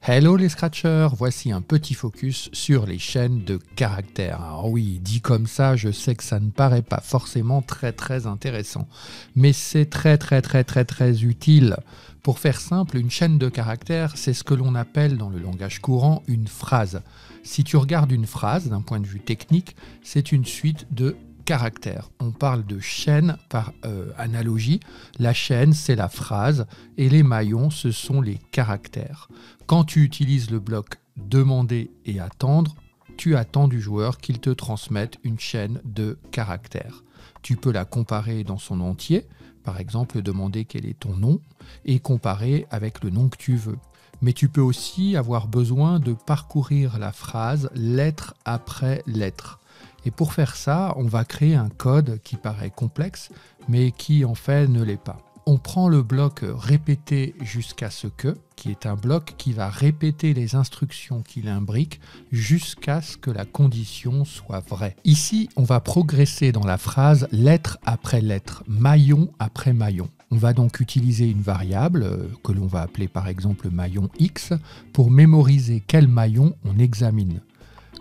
Hello les Scratchers, voici un petit focus sur les chaînes de caractères. Alors oui, dit comme ça, je sais que ça ne paraît pas forcément très intéressant, mais c'est très utile. Pour faire simple, une chaîne de caractères, c'est ce que l'on appelle dans le langage courant une phrase. Si tu regardes une phrase d'un point de vue technique, c'est une suite de caractères. On parle de chaîne par analogie. La chaîne, c'est la phrase et les maillons, ce sont les caractères. Quand tu utilises le bloc demander et attendre, tu attends du joueur qu'il te transmette une chaîne de caractères. Tu peux la comparer dans son entier, par exemple demander quel est ton nom et comparer avec le nom que tu veux. Mais tu peux aussi avoir besoin de parcourir la phrase lettre après lettre. Et pour faire ça, on va créer un code qui paraît complexe, mais qui en fait ne l'est pas. On prend le bloc répéter jusqu'à ce que, qui est un bloc qui va répéter les instructions qu'il imbrique jusqu'à ce que la condition soit vraie. Ici, on va progresser dans la phrase lettre après lettre, maillon après maillon. On va donc utiliser une variable que l'on va appeler par exemple maillon X pour mémoriser quel maillon on examine.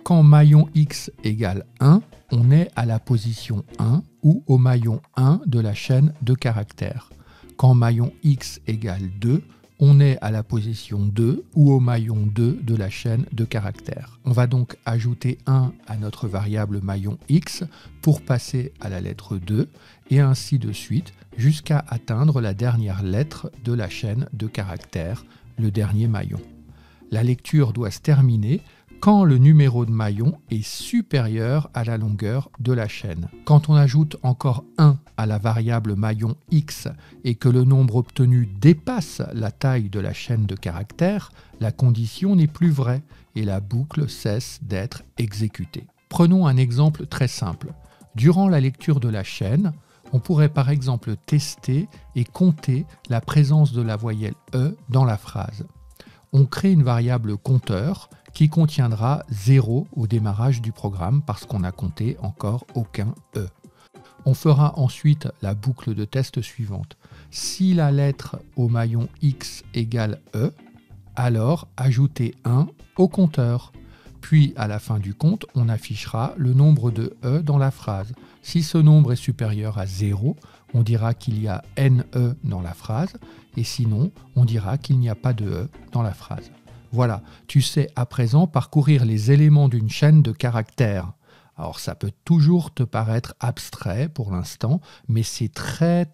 Quand maillon X égale 1, on est à la position 1 ou au maillon 1 de la chaîne de caractères. Quand maillon X égale 2, on est à la position 2 ou au maillon 2 de la chaîne de caractères. On va donc ajouter 1 à notre variable maillon X pour passer à la lettre 2 et ainsi de suite jusqu'à atteindre la dernière lettre de la chaîne de caractères, le dernier maillon. La lecture doit se terminer quand le numéro de maillon est supérieur à la longueur de la chaîne. Quand on ajoute encore 1 à la variable maillon X et que le nombre obtenu dépasse la taille de la chaîne de caractères, la condition n'est plus vraie et la boucle cesse d'être exécutée. Prenons un exemple très simple. Durant la lecture de la chaîne, on pourrait par exemple tester et compter la présence de la voyelle E dans la phrase. On crée une variable compteur qui contiendra 0 au démarrage du programme parce qu'on n'a compté encore aucun E. On fera ensuite la boucle de test suivante. Si la lettre au maillon X égale E, alors ajoutez 1 au compteur. Puis à la fin du compte, on affichera le nombre de E dans la phrase. Si ce nombre est supérieur à 0, on dira qu'il y a NE dans la phrase, et sinon, on dira qu'il n'y a pas de E dans la phrase. Voilà, tu sais à présent parcourir les éléments d'une chaîne de caractères. Alors ça peut toujours te paraître abstrait pour l'instant, mais c'est très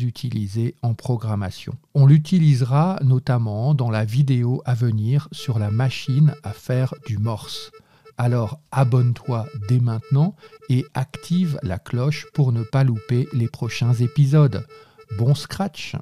utilisé en programmation. On l'utilisera notamment dans la vidéo à venir sur la machine à faire du morse. Alors abonne-toi dès maintenant et active la cloche pour ne pas louper les prochains épisodes. Bon scratch!